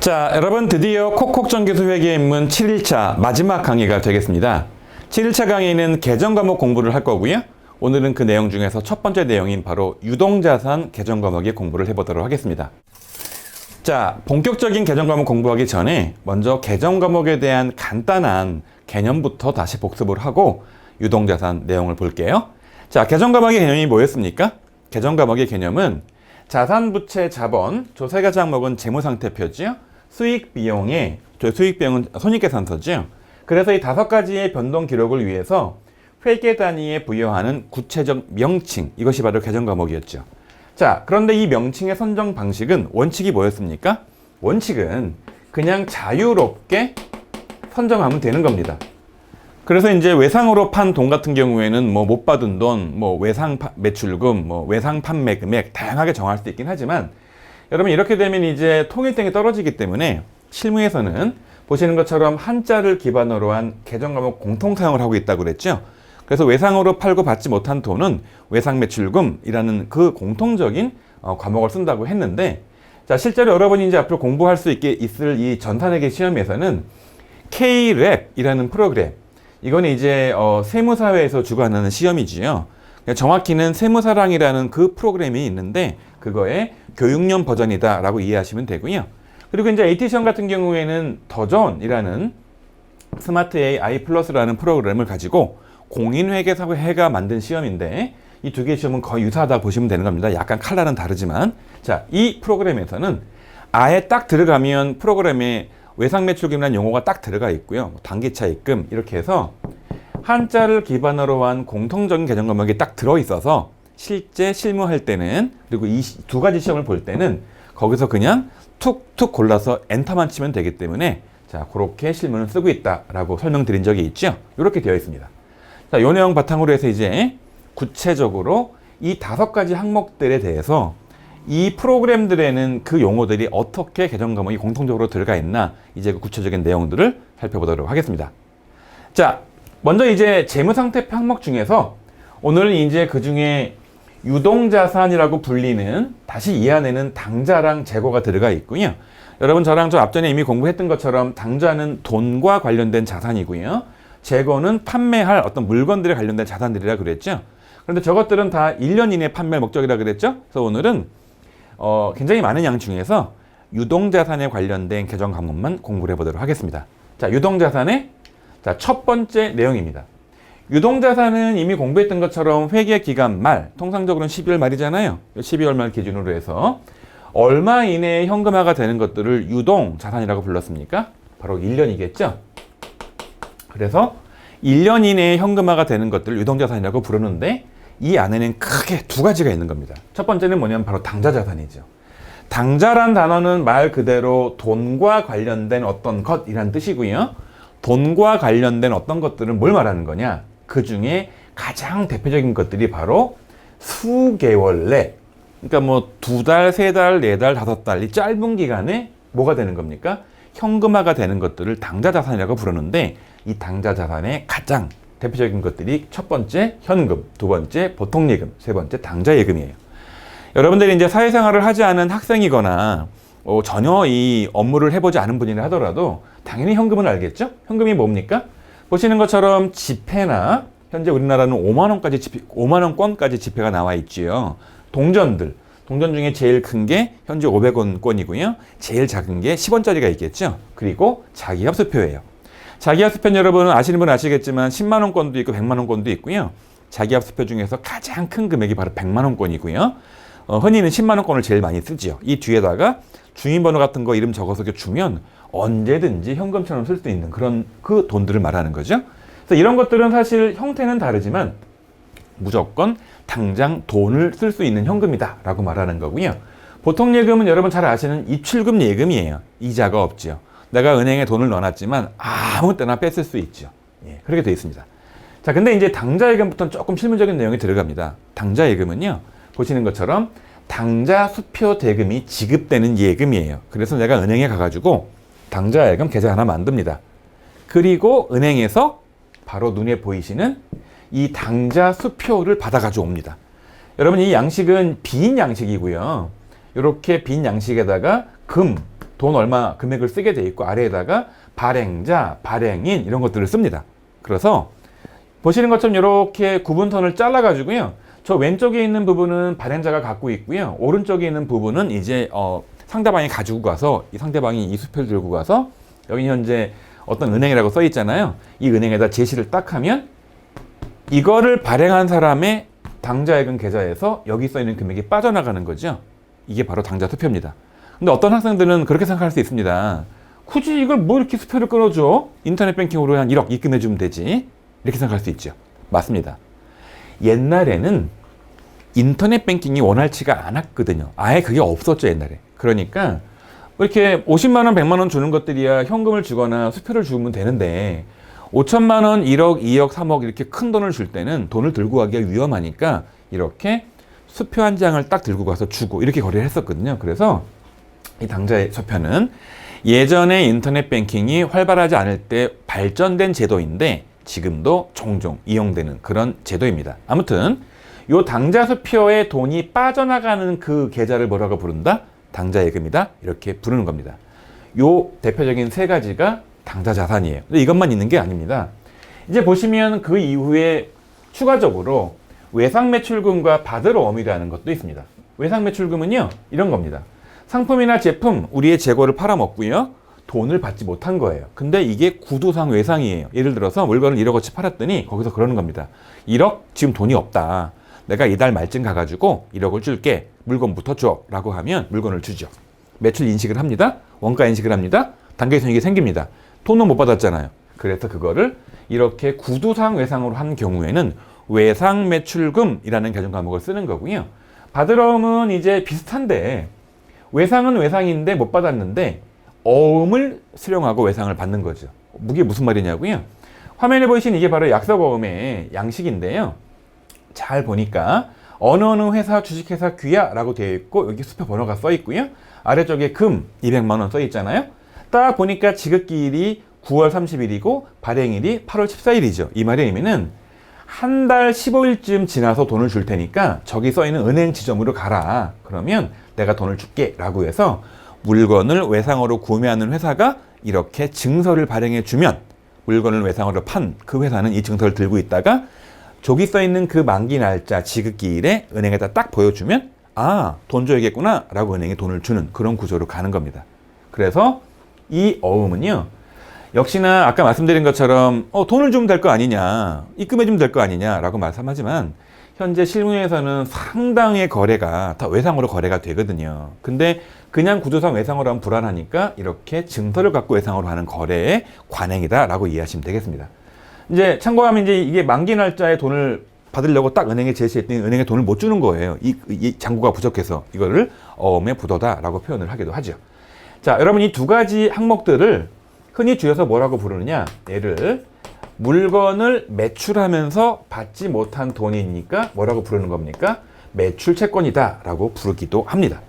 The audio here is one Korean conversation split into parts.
자, 여러분 드디어 콕콕전기수 회계 입문 7일차 마지막 강의가 되겠습니다. 7일차 강의는 계정 과목 공부를 할 거고요. 오늘은 그 내용 중에서 첫 번째 내용인 바로 유동자산 계정 과목의 공부를 해보도록 하겠습니다. 자, 본격적인 계정 과목 공부하기 전에 먼저 계정 과목에 대한 간단한 개념부터 다시 복습을 하고 유동자산 내용을 볼게요. 자, 계정 과목의 개념이 뭐였습니까? 계정 과목의 개념은 자산, 부채, 자본, 저 세 가지 항목은 재무상태표지요. 수익 비용의, 수익 비용은 손익계산서죠. 그래서 이 5가지의 변동 기록을 위해서 회계 단위에 부여하는 구체적 명칭, 이것이 바로 계정 과목이었죠. 자, 그런데 이 명칭의 선정 방식은 원칙이 뭐였습니까? 원칙은 그냥 자유롭게 선정하면 되는 겁니다. 그래서 이제 외상으로 판 돈 같은 경우에는 뭐 못 받은 돈, 뭐 외상 매출금, 뭐 외상 판매 금액 다양하게 정할 수 있긴 하지만 여러분 이렇게 되면 이제 통일성이 떨어지기 때문에 실무에서는 보시는 것처럼 한자를 기반으로 한 계정 과목 공통 사용을 하고 있다고 그랬죠. 그래서 외상으로 팔고 받지 못한 돈은 외상 매출금이라는 그 공통적인 과목을 쓴다고 했는데, 자, 실제로 여러분이 이제 앞으로 공부할 수 있을 이 전산회계 시험에서는 K-랩이라는 프로그램, 이거는 이제 세무사회에서 주관하는 시험이지요. 정확히는 세무사랑이라는 그 프로그램이 있는데 그거의 교육용 버전이다라고 이해하시면 되고요. 그리고 이제 AT 시험 같은 경우에는 더존이라는 스마트 AI 플러스라는 프로그램을 가지고 공인회계사회가 만든 시험인데 이 두 개의 시험은 거의 유사하다고 보시면 되는 겁니다. 약간 컬러는 다르지만, 자, 이 프로그램에서는 아예 딱 들어가면 프로그램에 외상매출금이라는 용어가 딱 들어가 있고요. 단기차입금 이렇게 해서 한자를 기반으로 한 공통적인 계정 과목이 딱 들어있어서 실제 실무할 때는, 그리고 이 두 가지 시험을 볼 때는 거기서 그냥 툭툭 골라서 엔터만 치면 되기 때문에, 자, 그렇게 실무는 쓰고 있다라고 설명드린 적이 있죠. 이렇게 되어 있습니다. 자, 이 내용 바탕으로 해서 이제 구체적으로 이 5가지 항목들에 대해서 이 프로그램들에는 그 용어들이 어떻게 계정 과목이 공통적으로 들어가 있나, 이제 그 구체적인 내용들을 살펴보도록 하겠습니다. 자, 먼저 이제 재무상태표 항목 중에서 오늘은 이제 그 중에 유동자산이라고 불리는, 다시 이해하는 당좌랑 재고가 들어가 있고요. 여러분 저랑 저 앞전에 이미 공부했던 것처럼 당좌는 돈과 관련된 자산이고요. 재고는 판매할 어떤 물건들에 관련된 자산들이라 그랬죠. 그런데 저것들은 다 1년 이내 판매 목적이라 그랬죠. 그래서 오늘은 굉장히 많은 양 중에서 유동자산에 관련된 계정 과목만 공부를 해보도록 하겠습니다. 자, 유동자산의 첫 번째 내용입니다. 유동자산은 이미 공부했던 것처럼 회계기간 말, 통상적으로는 12월 말이잖아요. 12월 말 기준으로 해서 얼마 이내에 현금화가 되는 것들을 유동자산이라고 불렀습니까? 바로 1년이겠죠. 그래서 1년 이내에 현금화가 되는 것들을 유동자산이라고 부르는데, 이 안에는 크게 2가지가 있는 겁니다. 첫 번째는 뭐냐면 바로 당좌자산이죠. 당좌란 단어는 말 그대로 돈과 관련된 어떤 것이란 뜻이고요. 돈과 관련된 어떤 것들은 뭘 말하는 거냐? 그 중에 가장 대표적인 것들이 바로 수개월 내, 그러니까 뭐 2달, 3달, 4달, 5달, 이 짧은 기간에 뭐가 되는 겁니까? 현금화가 되는 것들을 당좌자산이라고 부르는데, 이 당좌자산의 가장 대표적인 것들이 첫 번째 현금, 두 번째 보통예금, 세 번째 당좌예금이에요. 여러분들이 이제 사회생활을 하지 않은 학생이거나 전혀 이 업무를 해보지 않은 분이라 하더라도 당연히 현금은 알겠죠? 현금이 뭡니까? 보시는 것처럼 지폐나 현재 우리나라는 5만 원권까지 지폐가 나와 있지요. 동전 중에 제일 큰 게 현재 500원권이고요. 제일 작은 게 10원짜리가 있겠죠. 그리고 자기합수표예요. 자기합수표는 여러분은 아시는 분은 아시겠지만 10만 원권도 있고 100만 원권도 있고요. 자기합수표 중에서 가장 큰 금액이 바로 100만 원권이고요. 흔히는 10만 원권을 제일 많이 쓰죠. 이 뒤에다가 주민번호 같은 거 이름 적어서 주면 언제든지 현금처럼 쓸 수 있는 그런 그 돈들을 말하는 거죠. 그래서 이런 것들은 사실 형태는 다르지만 무조건 당장 돈을 쓸 수 있는 현금이다 라고 말하는 거고요. 보통 예금은 여러분 잘 아시는 입출금 예금이에요. 이자가 없죠. 내가 은행에 돈을 넣어놨지만 아무 때나 뺐을 수 있죠. 예, 그렇게 되어 있습니다. 자, 근데 이제 당좌예금부터는 조금 실무적인 내용이 들어갑니다. 당좌예금은요, 보시는 것처럼 당좌 수표 대금이 지급되는 예금이에요. 그래서 내가 은행에 가가지고 당좌예금 계좌 하나 만듭니다. 그리고 은행에서 바로 눈에 보이시는 이 당좌 수표를 받아가지고 옵니다. 여러분 이 양식은 빈 양식이고요. 이렇게 빈 양식에다가 돈 얼마 금액을 쓰게 돼 있고 아래에다가 발행자, 발행인 이런 것들을 씁니다. 그래서 보시는 것처럼 이렇게 구분선을 잘라가지고요. 저 왼쪽에 있는 부분은 발행자가 갖고 있고요. 오른쪽에 있는 부분은 이제 상대방이 가지고 가서 이 상대방이 이 수표를 들고 가서 여기 현재 어떤 은행이라고 써 있잖아요. 이 은행에다 제시를 딱 하면 이거를 발행한 사람의 당좌예금 계좌에서 여기 써 있는 금액이 빠져나가는 거죠. 이게 바로 당좌 수표입니다. 근데 어떤 학생들은 그렇게 생각할 수 있습니다. 굳이 이걸 뭐 이렇게 수표를 끊어줘? 인터넷 뱅킹으로 한 1억 입금해주면 되지. 이렇게 생각할 수 있죠. 맞습니다. 옛날에는 인터넷 뱅킹이 원활치가 않았거든요. 아예 그게 없었죠, 옛날에. 그러니까 이렇게 50만 원, 100만 원 주는 것들이야 현금을 주거나 수표를 주면 되는데 5천만 원, 1억, 2억, 3억 이렇게 큰 돈을 줄 때는 돈을 들고 가기가 위험하니까 이렇게 수표 한 장을 딱 들고 가서 주고 이렇게 거래를 했었거든요. 그래서 이 당좌의 수표는 예전에 인터넷 뱅킹이 활발하지 않을 때 발전된 제도인데 지금도 종종 이용되는 그런 제도입니다. 아무튼 요 당좌 수표에 돈이 빠져나가는 그 계좌를 뭐라고 부른다? 당좌예금이다. 이렇게 부르는 겁니다. 요 대표적인 세 가지가 당좌 자산이에요. 근데 이것만 있는 게 아닙니다. 이제 보시면 그 이후에 추가적으로 외상매출금과 받을 어음이라는 것도 있습니다. 외상매출금은요, 이런 겁니다. 상품이나 제품, 우리의 재고를 팔아먹고요. 돈을 받지 못한 거예요. 근데 이게 구두상 외상이에요. 예를 들어서 물건을 1억어치 팔았더니 거기서 그러는 겁니다. 1억? 지금 돈이 없다. 내가 이달 말쯤 가가지고 1억을 줄게. 물건부터 줘. 라고 하면 물건을 주죠. 매출 인식을 합니다. 원가 인식을 합니다. 단계손익이 생깁니다. 돈은 못 받았잖아요. 그래서 그거를 이렇게 구두상 외상으로 한 경우에는 외상매출금이라는 개정 과목을 쓰는 거고요. 받으러움은 이제 비슷한데 외상은 외상인데 못 받았는데 어음을 수령하고 외상을 받는 거죠. 이게 무슨 말이냐고요? 화면에 보이신 이게 바로 약속어음의 양식인데요. 잘 보니까 어느 회사 주식회사 귀야라고 되어 있고 여기 수표 번호가 써 있고요. 아래쪽에 금 200만 원 써 있잖아요. 딱 보니까 지급기일이 9월 30일이고 발행일이 8월 14일이죠. 이 말의 의미는 한 달 15일쯤 지나서 돈을 줄 테니까 저기 써 있는 은행 지점으로 가라. 그러면 내가 돈을 줄게 라고 해서 물건을 외상으로 구매하는 회사가 이렇게 증서를 발행해 주면 물건을 외상으로 판 그 회사는 이 증서를 들고 있다가 저기 써 있는 그 만기 날짜 지급기일에 은행에다 딱 보여주면 아, 돈 줘야겠구나 라고 은행에 돈을 주는 그런 구조로 가는 겁니다. 그래서 이 어음은요, 역시나 아까 말씀드린 것처럼 돈을 주면 될 거 아니냐, 입금해 주면 될 거 아니냐 라고 말씀하지만 현재 실무에서는 상당의 거래가 다 외상으로 거래가 되거든요. 근데 그냥 구조상 외상으로 하면 불안하니까 이렇게 증서를 갖고 외상으로 하는 거래의 관행이다 라고 이해하시면 되겠습니다. 이제 참고하면 이제 이게 만기 날짜에 돈을 받으려고 딱 은행에 제시했더니 은행에 돈을 못 주는 거예요. 이 잔고가 부족해서 이거를 어음의 부도다라고 표현을 하기도 하죠. 자, 여러분 이 두 가지 항목들을 흔히 줄여서 뭐라고 부르느냐? 얘를 물건을 매출하면서 받지 못한 돈이니까 뭐라고 부르는 겁니까? 매출 채권이다라고 부르기도 합니다.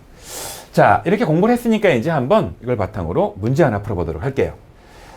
자, 이렇게 공부를 했으니까 이제 한번 이걸 바탕으로 문제 하나 풀어보도록 할게요.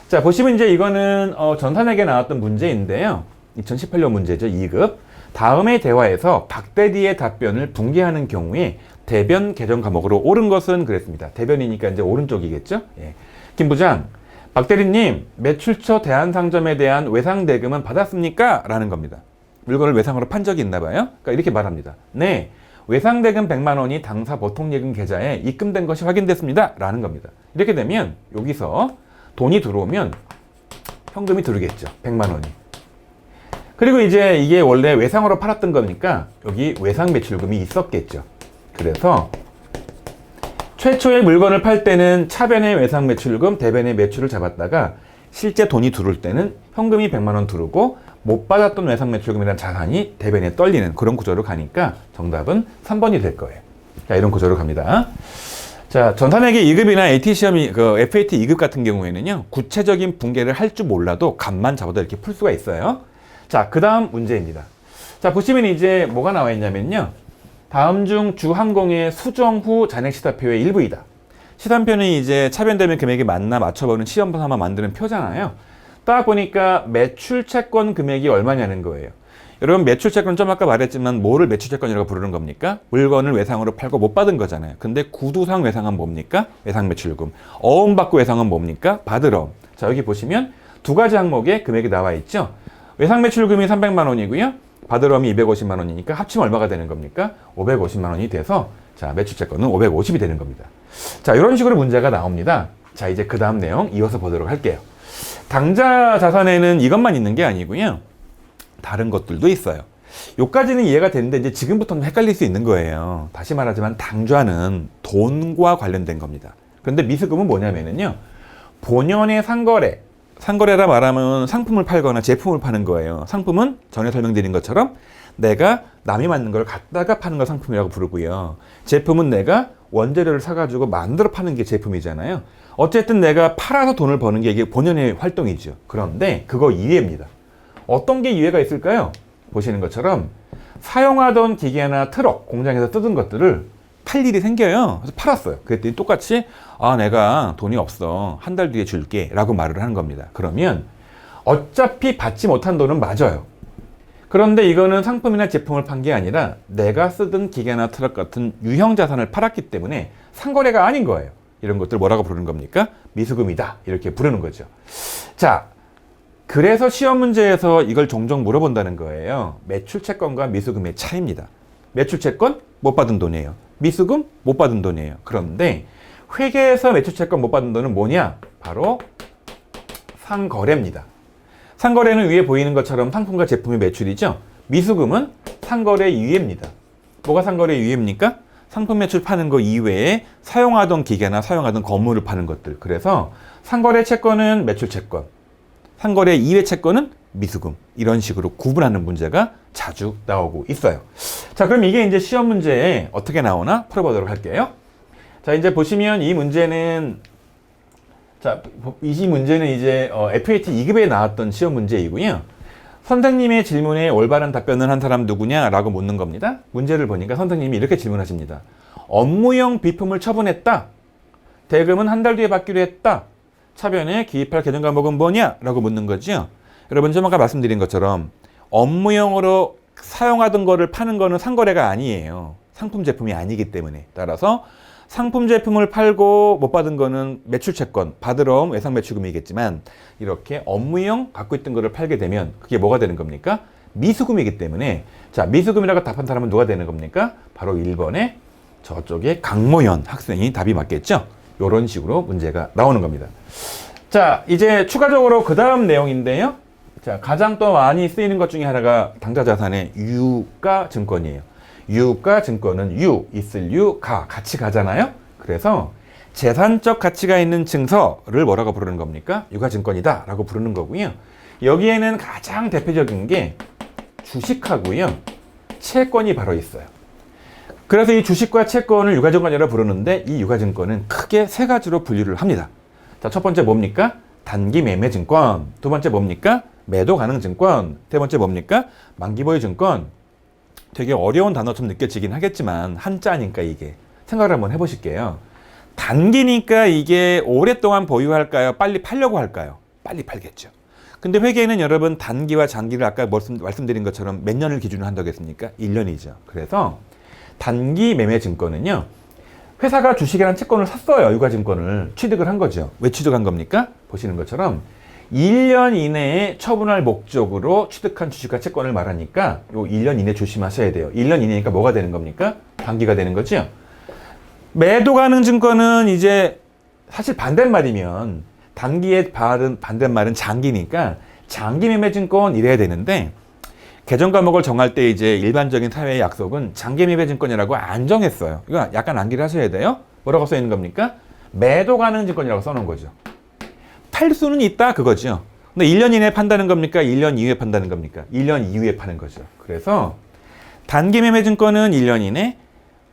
자, 보시면 이제 이거는 전산에게 나왔던 문제인데요. 2018년 문제죠. 2급. 다음의 대화에서 박대리의 답변을 붕괴하는 경우에 대변 개정 과목으로 옳은 것은 그랬습니다. 대변이니까 이제 오른쪽이겠죠. 예. 김 부장, 박대리님, 매출처 대한상점에 대한 외상대금은 받았습니까? 라는 겁니다. 물건을 외상으로 판 적이 있나 봐요. 그러니까 이렇게 말합니다. 네, 외상대금 100만 원이 당사 보통예금 계좌에 입금된 것이 확인됐습니다. 라는 겁니다. 이렇게 되면 여기서 돈이 들어오면 현금이 들어오겠죠. 100만 원이. 그리고 이제 이게 원래 외상으로 팔았던 거니까 여기 외상 매출금이 있었겠죠. 그래서 최초의 물건을 팔 때는 차변의 외상 매출금, 대변의 매출을 잡았다가 실제 돈이 들어올 때는 현금이 100만 원 들어오고 못 받았던 외상 매출금이라는 자산이 대변에 떨리는 그런 구조로 가니까 정답은 3번이 될 거예요. 자, 이런 구조로 갑니다. 자, 전산회계 2급이나 AT시험이, FAT 2급 같은 경우에는요, 구체적인 붕괴를 할 줄 몰라도 값만 잡아도 이렇게 풀 수가 있어요. 자, 그 다음 문제입니다. 자, 보시면 이제 뭐가 나와 있냐면요. 다음 중 주항공의 수정 후 잔액 시사표의 일부이다. 시산표는 이제 차변되면 금액이 맞나 맞춰보는 시험 삼아 만드는 표잖아요. 딱 보니까 매출 채권 금액이 얼마냐는 거예요. 여러분 매출채권 좀 아까 말했지만 뭐를 매출채권이라고 부르는 겁니까? 물건을 외상으로 팔고 못 받은 거잖아요. 근데 구두상 외상은 뭡니까? 외상매출금. 어음받고 외상은 뭡니까? 받으러. 자, 여기 보시면 두 가지 항목에 금액이 나와 있죠. 외상매출금이 300만 원이고요. 받으러이 250만 원이니까 합치면 얼마가 되는 겁니까? 550만 원이 돼서 자, 매출채권은 550이 되는 겁니다. 자, 이런 식으로 문제가 나옵니다. 자, 이제 그 다음 내용 이어서 보도록 할게요. 당좌 자산에는 이것만 있는 게 아니고요. 다른 것들도 있어요. 요까지는 이해가 되는데 이제 지금부터는 헷갈릴 수 있는 거예요. 다시 말하지만 당좌는 돈과 관련된 겁니다. 그런데 미수금은 뭐냐면요. 본연의 상거래. 상거래라 말하면 상품을 팔거나 제품을 파는 거예요. 상품은 전에 설명드린 것처럼 내가 남이 만든 걸 갖다가 파는 걸 상품이라고 부르고요. 제품은 내가 원재료를 사가지고 만들어 파는 게 제품이잖아요. 어쨌든 내가 팔아서 돈을 버는 게 이게 본연의 활동이죠. 그런데 그거 이외입니다. 어떤 게 이외가 있을까요? 보시는 것처럼 사용하던 기계나 트럭, 공장에서 뜯은 것들을 팔 일이 생겨요. 그래서 팔았어요. 그랬더니 똑같이 내가 돈이 없어. 한 달 뒤에 줄게 라고 말을 하는 겁니다. 그러면 어차피 받지 못한 돈은 맞아요. 그런데 이거는 상품이나 제품을 판 게 아니라 내가 쓰던 기계나 트럭 같은 유형 자산을 팔았기 때문에 상거래가 아닌 거예요. 이런 것들 뭐라고 부르는 겁니까? 미수금이다. 이렇게 부르는 거죠. 자, 그래서 시험 문제에서 이걸 종종 물어본다는 거예요. 매출채권과 미수금의 차이입니다. 매출채권 못 받은 돈이에요. 미수금 못 받은 돈이에요. 그런데 회계에서 매출채권 못 받은 돈은 뭐냐? 바로 상거래입니다. 상거래는 위에 보이는 것처럼 상품과 제품의 매출이죠. 미수금은 상거래 이외입니다. 뭐가 상거래 이외입니까? 상품 매출 파는 거 이외에 사용하던 기계나 사용하던 건물을 파는 것들. 그래서 상거래 채권은 매출채권, 상거래 이외 채권은 미수금. 이런 식으로 구분하는 문제가 자주 나오고 있어요. 자, 그럼 이게 이제 시험 문제에 어떻게 나오나 풀어보도록 할게요. 자, 이제 보시면 이 문제는 이제 FAT 2급에 나왔던 시험 문제이고요. 선생님의 질문에 올바른 답변을 한 사람 누구냐? 라고 묻는 겁니다. 문제를 보니까 선생님이 이렇게 질문하십니다. 업무용 비품을 처분했다. 대금은 한 달 뒤에 받기로 했다. 차변에 기입할 개정 과목은 뭐냐? 라고 묻는 거죠. 여러분, 좀 아까 말씀드린 것처럼 업무용으로 사용하던 거를 파는 거는 상거래가 아니에요. 상품 제품이 아니기 때문에. 따라서 상품 제품을 팔고 못 받은 거는 매출채권, 받으러 온 외상매출금이겠지만 이렇게 업무용 갖고 있던 거를 팔게 되면 그게 뭐가 되는 겁니까? 미수금이기 때문에 자, 미수금이라고 답한 사람은 누가 되는 겁니까? 바로 1번에 저쪽에 강모연 학생이 답이 맞겠죠? 이런 식으로 문제가 나오는 겁니다. 자, 이제 추가적으로 그 다음 내용인데요. 자, 가장 또 많이 쓰이는 것 중에 하나가 당좌자산의 유가증권이에요. 유가증권은 있을 같이 가잖아요. 그래서 재산적 가치가 있는 증서를 뭐라고 부르는 겁니까? 유가증권이다 라고 부르는 거고요. 여기에는 가장 대표적인 게 주식하고요. 채권이 바로 있어요. 그래서 이 주식과 채권을 유가증권이라고 부르는데 이 유가증권은 크게 세 가지로 분류를 합니다. 자, 첫 번째 뭡니까? 단기매매증권. 두 번째 뭡니까? 매도가능증권. 세 번째 뭡니까? 만기보유증권. 되게 어려운 단어처럼 느껴지긴 하겠지만 한자니까 이게 생각을 한번 해보실게요. 단기니까 이게 오랫동안 보유할까요? 빨리 팔려고 할까요? 빨리 팔겠죠. 근데 회계는 여러분 단기와 장기를 아까 말씀드린 것처럼 몇 년을 기준으로 한다고 했습니까? 1년이죠. 그래서 단기 매매 증권은요. 회사가 주식이라는 채권을 샀어요. 유가증권을 취득을 한 거죠. 왜 취득한 겁니까? 보시는 것처럼 1년 이내에 처분할 목적으로 취득한 주식과 채권을 말하니까 요 1년 이내 조심하셔야 돼요. 1년 이내니까 뭐가 되는 겁니까? 단기가 되는 거죠. 매도 가능 증권은 이제 사실 반대말이면 단기의 반대말은 장기니까 장기 매매 증권 이래야 되는데 개정 과목을 정할 때 이제 일반적인 사회의 약속은 장기 매매 증권이라고 안 정했어요. 이거 약간 암기를 하셔야 돼요. 뭐라고 써 있는 겁니까? 매도 가능 증권이라고 써놓은 거죠. 팔 수는 있다 그거죠. 근데 1년 이내에 판다는 겁니까? 1년 이후에 판다는 겁니까? 1년 이후에 파는 거죠. 그래서 단기 매매 증권은 1년 이내,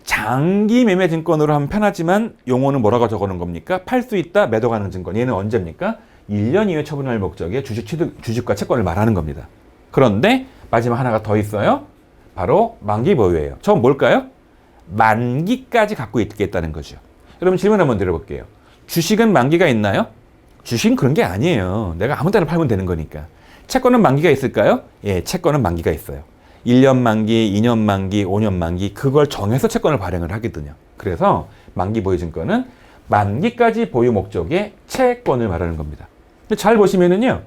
장기 매매 증권으로 하면 편하지만 용어는 뭐라고 적어놓은 겁니까? 팔 수 있다, 매도 가능 증권. 얘는 언제입니까? 1년 이후에 처분할 목적의 주식과 채권을 말하는 겁니다. 그런데 마지막 하나가 더 있어요. 바로 만기 보유예요. 저건 뭘까요? 만기까지 갖고 있겠다는 거죠. 여러분 질문 한번 드려볼게요. 주식은 만기가 있나요? 주식은 그런 게 아니에요. 내가 아무 때나 팔면 되는 거니까. 채권은 만기가 있을까요? 예, 채권은 만기가 있어요. 1년 만기, 2년 만기, 5년 만기 그걸 정해서 채권을 발행을 하거든요. 그래서 만기 보유 증권은 만기까지 보유 목적의 채권을 말하는 겁니다. 잘 보시면은요.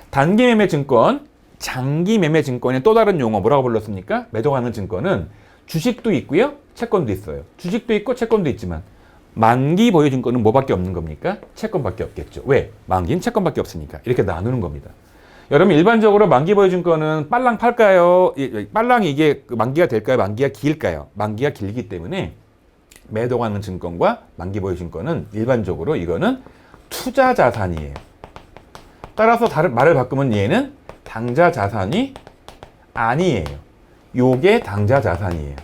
단기 매매 증권, 장기 매매 증권의 또 다른 용어 뭐라고 불렀습니까? 매도하는 증권은 주식도 있고요. 채권도 있어요. 주식도 있고 채권도 있지만 만기 보유 증권은 뭐밖에 없는 겁니까? 채권밖에 없겠죠. 왜? 만기는 채권밖에 없으니까. 이렇게 나누는 겁니다. 여러분 일반적으로 만기 보유 증권은 빨랑 팔까요? 빨랑 이게 만기가 될까요? 만기가 길까요? 만기가 길기 때문에 매도하는 증권과 만기 보유 증권은 일반적으로 이거는 투자 자산이에요. 따라서 다른 말을 바꾸면 얘는 당좌 자산이 아니에요. 요게 당좌 자산이에요.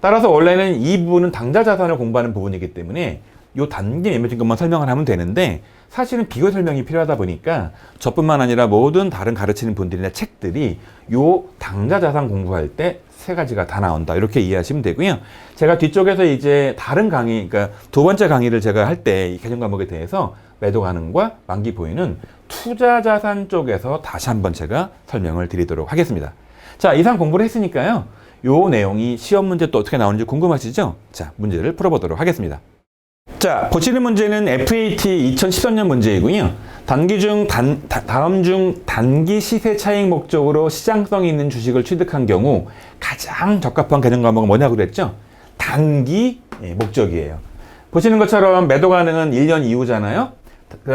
따라서 원래는 이 부분은 당좌 자산을 공부하는 부분이기 때문에 요 단기 매매 증권만 설명을 하면 되는데 사실은 비교 설명이 필요하다 보니까 저뿐만 아니라 모든 다른 가르치는 분들이나 책들이 요 당좌 자산 공부할 때 세 가지가 다 나온다. 이렇게 이해하시면 되고요. 제가 뒤쪽에서 이제 다른 강의, 그러니까 두 번째 강의를 제가 할 때 이 개정 과목에 대해서 매도 가능과 만기 보유는 투자 자산 쪽에서 다시 한번 제가 설명을 드리도록 하겠습니다. 자, 이상 공부를 했으니까요. 요 내용이 시험 문제 또 어떻게 나오는지 궁금하시죠? 자, 문제를 풀어보도록 하겠습니다. 자, 보시는 문제는 FAT 2013년 문제이고요. 다음 중 단기 시세 차익 목적으로 시장성이 있는 주식을 취득한 경우 가장 적합한 개념 과목은 뭐냐고 그랬죠? 단기 목적이에요. 보시는 것처럼 매도 가능은 1년 이후잖아요.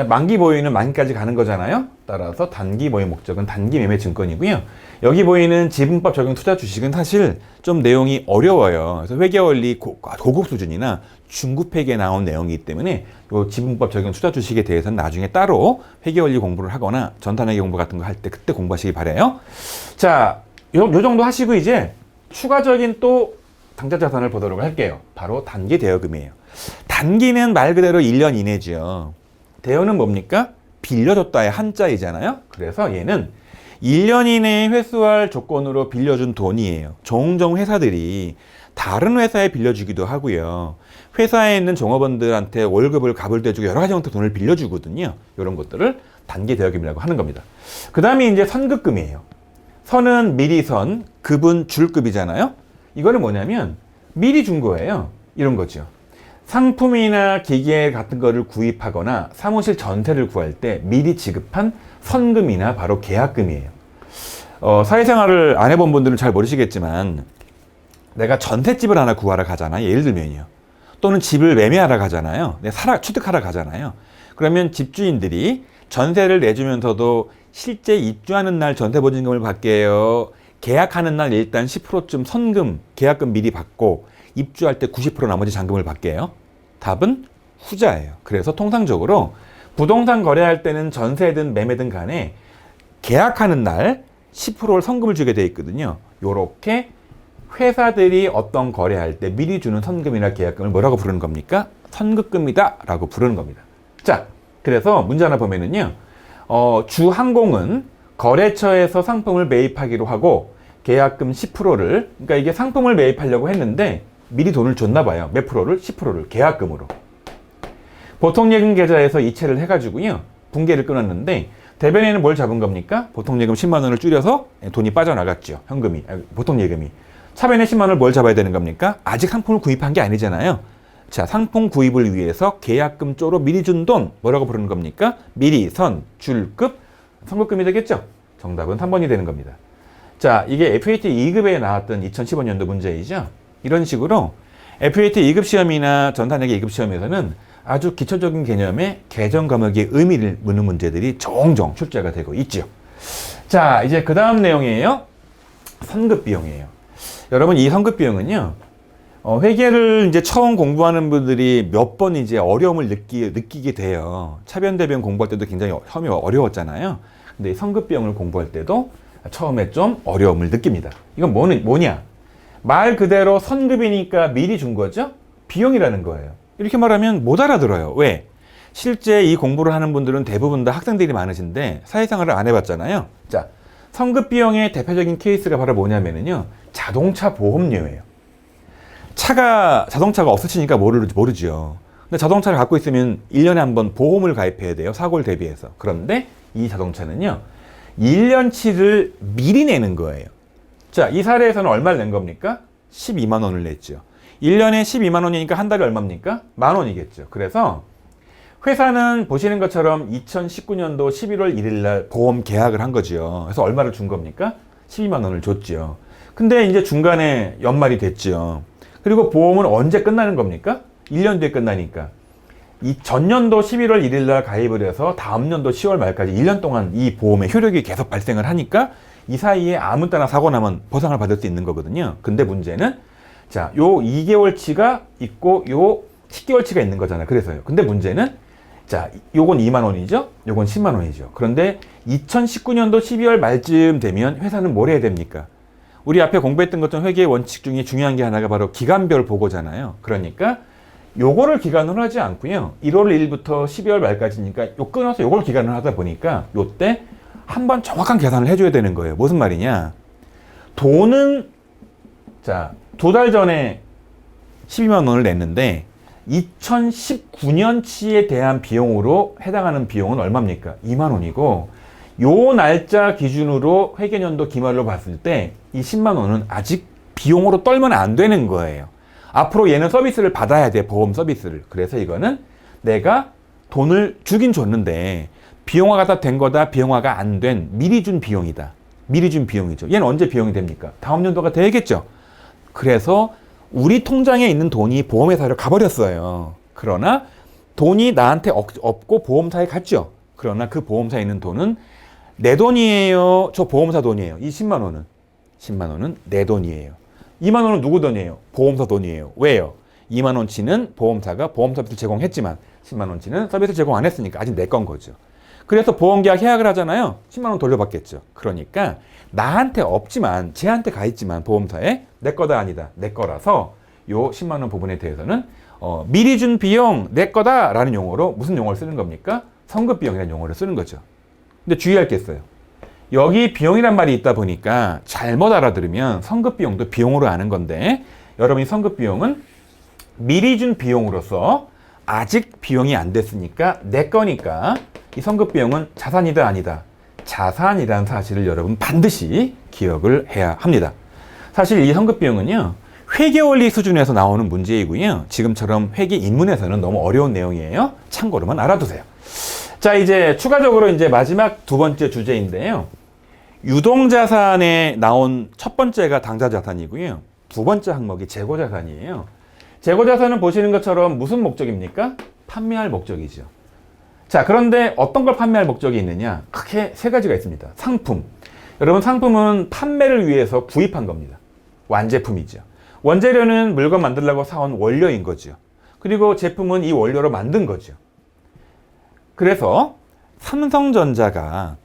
만기 보유는 만기까지 가는 거잖아요. 따라서 단기 보유 목적은 단기 매매 증권이고요. 여기 보이는 지분법 적용 투자 주식은 사실 좀 내용이 어려워요. 그래서 회계원리 고급 수준이나 중급 회계에 나온 내용이기 때문에 이 지분법 적용 투자 주식에 대해서는 나중에 따로 회계원리 공부를 하거나 전산회계 공부 같은 거 할 때 그때 공부하시기 바라요. 자, 요 정도 하시고 이제 추가적인 또 당좌 자산을 보도록 할게요. 바로 단기 대여금이에요. 단기는 말 그대로 1년 이내죠. 대여는 뭡니까? 빌려줬다의 한자이잖아요. 그래서 얘는 1년 이내에 회수할 조건으로 빌려준 돈이에요. 종종 회사들이 다른 회사에 빌려주기도 하고요. 회사에 있는 종업원들한테 월급을 가불대주고 여러 가지 형태의 돈을 빌려주거든요. 이런 것들을 단기 대여금이라고 하는 겁니다. 그 다음에 이제 선급금이에요. 선은 미리 선, 급은 줄급이잖아요. 이거는 뭐냐면 미리 준 거예요. 이런 거죠. 상품이나 기계 같은 거를 구입하거나 사무실 전세를 구할 때 미리 지급한 선금이나 바로 계약금이에요. 사회생활을 안 해본 분들은 잘 모르시겠지만 내가 전셋집을 하나 구하러 가잖아요. 예를 들면요. 또는 집을 매매하러 가잖아요. 내가 취득하러 가잖아요. 그러면 집주인들이 전세를 내주면서도 실제 입주하는 날 전세 보증금을 받게요. 계약하는 날 일단 10%쯤 선금, 계약금 미리 받고 입주할 때 90% 나머지 잔금을 받게요. 답은 후자예요. 그래서 통상적으로 부동산 거래할 때는 전세든 매매든 간에 계약하는 날 10%를 선금을 주게 돼 있거든요. 요렇게 회사들이 어떤 거래할 때 미리 주는 선금이나 계약금을 뭐라고 부르는 겁니까? 선급금이다 라고 부르는 겁니다. 자, 그래서 문제 하나 보면은요. 주항공은 거래처에서 상품을 매입하기로 하고 계약금 10%를, 그러니까 이게 상품을 매입하려고 했는데 미리 돈을 줬나 봐요. 몇 프로를? 10%를 계약금으로. 보통예금 계좌에서 이체를 해가지고요. 분괴를 끊었는데 대변에는 뭘 잡은 겁니까? 보통예금 10만 원을 줄여서 돈이 빠져나갔죠. 현금이, 보통예금이. 차변에 10만 원을 뭘 잡아야 되는 겁니까? 아직 상품을 구입한 게 아니잖아요. 자, 상품 구입을 위해서 계약금 쪽으로 미리 준 돈 뭐라고 부르는 겁니까? 미리, 선, 줄급, 선급금이 되겠죠? 정답은 3번이 되는 겁니다. 자, 이게 FAT 2급에 나왔던 2015년도 문제이죠. 이런 식으로 FAT 2급 시험이나 전산회계 2급 시험에서는 아주 기초적인 개념의 개정 과목의 의미를 묻는 문제들이 종종 출제가 되고 있죠. 자, 이제 그 다음 내용이에요. 선급 비용이에요. 여러분, 이 선급 비용은요, 회계를 이제 처음 공부하는 분들이 몇 번 이제 어려움을 느끼게 돼요. 차변 대변 공부할 때도 굉장히 처음에 어려웠잖아요. 근데 이 선급 비용을 공부할 때도 처음에 좀 어려움을 느낍니다. 이건 뭐냐? 말 그대로 선급이니까 미리 준 거죠? 비용이라는 거예요. 이렇게 말하면 못 알아들어요. 왜? 실제 이 공부를 하는 분들은 대부분 다 학생들이 많으신데 사회생활을 안 해봤잖아요. 자, 선급 비용의 대표적인 케이스가 바로 뭐냐면요. 자동차 보험료예요. 자동차가 없으시니까 모르죠. 근데 자동차를 갖고 있으면 1년에 한 번 보험을 가입해야 돼요. 사고를 대비해서. 그런데 이 자동차는요. 1년치를 미리 내는 거예요. 자, 이 사례에서는 얼마를 낸 겁니까? 12만 원을 냈죠. 1년에 12만 원이니까 한 달에 얼마입니까? 만 원이겠죠. 그래서 회사는 보시는 것처럼 2019년도 11월 1일 날 보험 계약을 한 거죠. 그래서 얼마를 준 겁니까? 12만 원을 줬죠. 근데 이제 중간에 연말이 됐죠. 그리고 보험은 언제 끝나는 겁니까? 1년 뒤에 끝나니까. 이 전년도 11월 1일 날 가입을 해서 다음 년도 10월 말까지 1년 동안 이 보험의 효력이 계속 발생을 하니까 이 사이에 아무 때나 사고 나면 보상을 받을 수 있는 거거든요. 근데 문제는 자, 요 2개월치가 있고 요 10개월치가 있는 거잖아요. 그래서요. 근데 문제는 자, 요건 2만 원이죠? 요건 10만 원이죠. 그런데 2019년도 12월 말쯤 되면 회사는 뭘 해야 됩니까? 우리 앞에 공부했던 것처럼 회계의 원칙 중에 중요한 게 하나가 바로 기간별 보고잖아요. 그러니까 요거를 기간으로 하지 않고요. 1월 1일부터 12월 말까지니까 요 끊어서 요걸 기간으로 하다 보니까 요때 한번 정확한 계산을 해줘야 되는 거예요. 무슨 말이냐? 돈은 자, 2달 전에 12만 원을 냈는데 2019년치에 대한 비용으로 해당하는 비용은 얼마입니까? 2만 원이고 요 날짜 기준으로 회계년도 기말로 봤을 때 이 10만 원은 아직 비용으로 떨면 안 되는 거예요. 앞으로 얘는 서비스를 받아야 돼, 보험 서비스를. 그래서 이거는 내가 돈을 주긴 줬는데 비용화가 다 된 거다, 비용화가 안 된 미리 준 비용이다. 미리 준 비용이죠. 얘는 언제 비용이 됩니까? 다음 연도가 되겠죠. 그래서 우리 통장에 있는 돈이 보험회사로 가버렸어요. 그러나 돈이 나한테 없고 보험사에 갔죠. 그러나 그 보험사에 있는 돈은 내 돈이에요, 저 보험사 돈이에요. 이 10만 원은 10만 원은 내 돈이에요. 2만 원은 누구 돈이에요? 보험사 돈이에요. 왜요? 2만 원치는 보험사가 보험 서비스 제공했지만 10만 원치는 서비스 제공 안 했으니까 아직 내 건 거죠. 그래서 보험계약 계약을 하잖아요. 10만 원 돌려받겠죠. 그러니까 나한테 없지만 쟤한테 가 있지만 보험사에 내 거다 아니다. 내 거라서 요 10만 원 부분에 대해서는 미리 준 비용 내 거다라는 용어로 무슨 용어를 쓰는 겁니까? 성급 비용이라는 용어를 쓰는 거죠. 근데 주의할 게 있어요. 여기 비용이란 말이 있다 보니까 잘못 알아들으면 성급 비용도 비용으로 아는 건데 여러분이 성급 비용은 미리 준 비용으로서 아직 비용이 안 됐으니까 내 거니까 이 성급 비용은 자산이다 아니다. 자산이라는 사실을 여러분 반드시 기억을 해야 합니다. 사실 이 성급 비용은요. 회계원리 수준에서 나오는 문제이고요. 지금처럼 회계 입문에서는 너무 어려운 내용이에요. 참고로만 알아두세요. 자, 이제 추가적으로 이제 마지막 두 번째 주제인데요. 유동자산에 나온 첫 번째가 당사자산이고요. 두 번째 항목이 재고자산이에요. 재고자산은 보시는 것처럼 무슨 목적입니까? 판매할 목적이죠. 자, 그런데 어떤 걸 판매할 목적이 있느냐? 크게 세 가지가 있습니다. 상품. 여러분, 상품은 판매를 위해서 구입한 겁니다. 완제품이죠. 원재료는 물건 만들려고 사온 원료인 거죠. 그리고 제품은 이 원료로 만든 거죠. 그래서 삼성전자가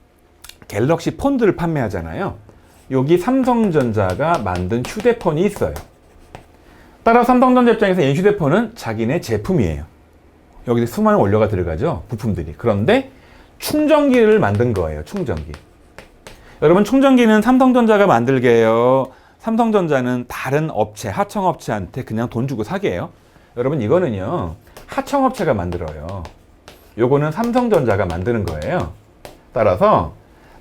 갤럭시 폰들을 판매하잖아요. 여기 삼성전자가 만든 휴대폰이 있어요. 따라 삼성전자 입장에서 이 휴대폰은 자기네 제품이에요. 여기 수많은 원료가 들어가죠. 부품들이. 그런데 충전기를 만든 거예요. 충전기. 여러분, 충전기는 삼성전자가 만들게요. 삼성전자는 다른 업체, 하청업체한테 그냥 돈 주고 사게 해요. 여러분, 이거는요. 하청업체가 만들어요. 요거는 삼성전자가 만드는 거예요. 따라서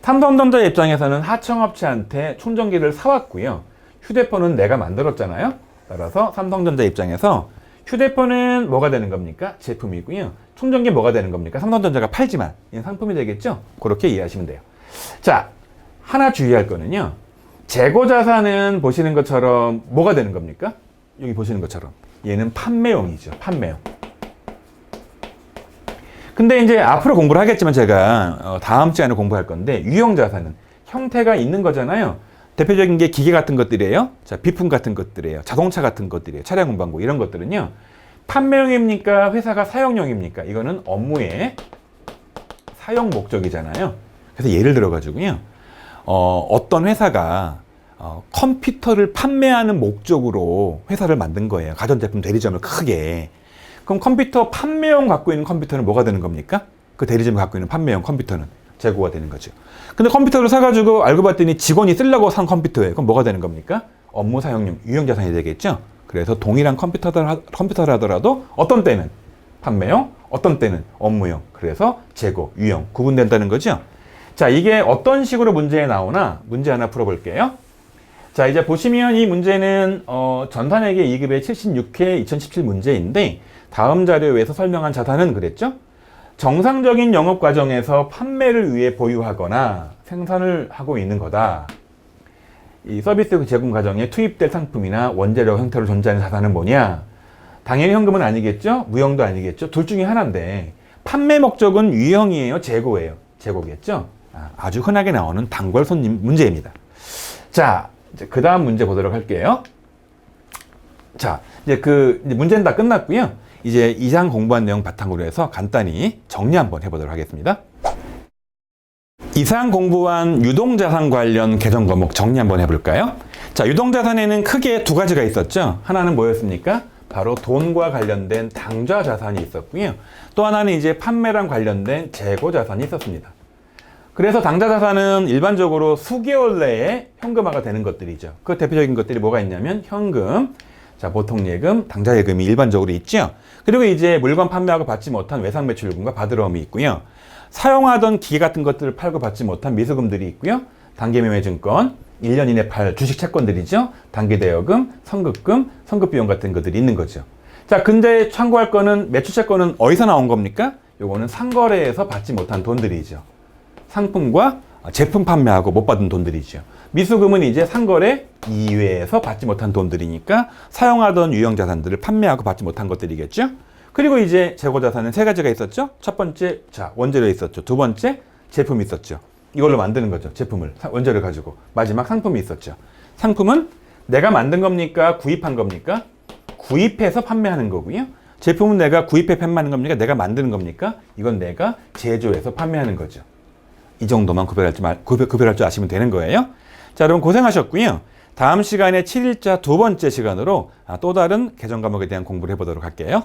삼성전자 입장에서는 하청업체한테 충전기를 사왔고요. 휴대폰은 내가 만들었잖아요. 따라서 삼성전자 입장에서 휴대폰은 뭐가 되는 겁니까? 제품이고요. 충전기 뭐가 되는 겁니까? 삼성전자가 팔지만 이건 상품이 되겠죠? 그렇게 이해하시면 돼요. 자, 하나 주의할 거는요. 재고자산은 보시는 것처럼 뭐가 되는 겁니까? 여기 보시는 것처럼 얘는 판매용이죠. 판매용. 근데 이제 앞으로 공부를 하겠지만 제가 다음 시간에 공부할 건데 유형자산은 형태가 있는 거잖아요. 대표적인 게 기계 같은 것들이에요. 자, 비품 같은 것들이에요. 자동차 같은 것들이에요. 차량 운반고 이런 것들은요. 판매용입니까? 회사가 사용용입니까? 이거는 업무의 사용 목적이잖아요. 그래서 예를 들어 가지고요. 어떤 회사가 컴퓨터를 판매하는 목적으로 회사를 만든 거예요. 가전제품 대리점을 크게. 그럼 컴퓨터 판매용 갖고 있는 컴퓨터는 뭐가 되는 겁니까? 그 대리점이 갖고 있는 판매용 컴퓨터는 재고가 되는 거죠. 근데 컴퓨터를 사가지고 알고 봤더니 직원이 쓰려고 산 컴퓨터예요. 그럼 뭐가 되는 겁니까? 업무 사용용, 유형자산이 되겠죠? 그래서 동일한 컴퓨터를 하더라도 어떤 때는 판매용, 어떤 때는 업무용. 그래서 재고, 유형 구분된다는 거죠. 자, 이게 어떤 식으로 문제에 나오나 문제 하나 풀어볼게요. 자, 이제 보시면 이 문제는 전산회계 2급의 76회 2017 문제인데 다음 자료에서 설명한 자산은 그랬죠? 정상적인 영업 과정에서 판매를 위해 보유하거나 생산을 하고 있는 거다. 이 서비스 제공 과정에 투입될 상품이나 원재료 형태로 존재하는 자산은 뭐냐? 당연히 현금은 아니겠죠? 무형도 아니겠죠? 둘 중에 하나인데 판매 목적은 유형이에요? 재고예요? 재고겠죠? 아주 흔하게 나오는 단골 손님 문제입니다. 자, 이제 그 다음 문제 보도록 할게요. 자, 이제 이제 문제는 다 끝났고요. 이제 이상 공부한 내용 바탕으로 해서 간단히 정리 한번 해보도록 하겠습니다. 이상 공부한 유동자산 관련 개정 과목 정리 한번 해볼까요? 자, 유동자산에는 크게 두 가지가 있었죠. 하나는 뭐였습니까? 바로 돈과 관련된 당좌 자산이 있었고요. 또 하나는 이제 판매랑 관련된 재고 자산이 있었습니다. 그래서 당좌 자산은 일반적으로 수개월 내에 현금화가 되는 것들이죠. 그 대표적인 것들이 뭐가 있냐면 현금, 자, 보통 예금, 당좌 예금이 일반적으로 있죠. 그리고 이제 물건 판매하고 받지 못한 외상 매출금과 바드러움이 있고요. 사용하던 기계 같은 것들을 팔고 받지 못한 미수금들이 있고요. 단기매매증권, 1년 이내 팔 주식 채권들이죠. 단기대여금, 선급금, 선급비용 같은 것들이 있는 거죠. 자, 근데 참고할 거는 매출채권은 어디서 나온 겁니까? 요거는 상거래에서 받지 못한 돈들이죠. 상품과 제품 판매하고 못 받은 돈들이죠. 미수금은 이제 상거래 이외에서 받지 못한 돈들이니까 사용하던 유형자산들을 판매하고 받지 못한 것들이겠죠. 그리고 이제 재고자산은 세 가지가 있었죠. 첫 번째, 자, 원재료 있었죠. 두 번째, 제품이 있었죠. 이걸로 만드는 거죠. 제품을, 원재료 가지고. 마지막 상품이 있었죠. 상품은 내가 만든 겁니까? 구입한 겁니까? 구입해서 판매하는 거고요. 제품은 내가 구입해 판매하는 겁니까? 내가 만드는 겁니까? 이건 내가 제조해서 판매하는 거죠. 이 정도만 구별할 줄 아시면 되는 거예요. 자, 여러분 고생하셨고요. 다음 시간에 7일차 두 번째 시간으로 또 다른 개정 과목에 대한 공부를 해보도록 할게요.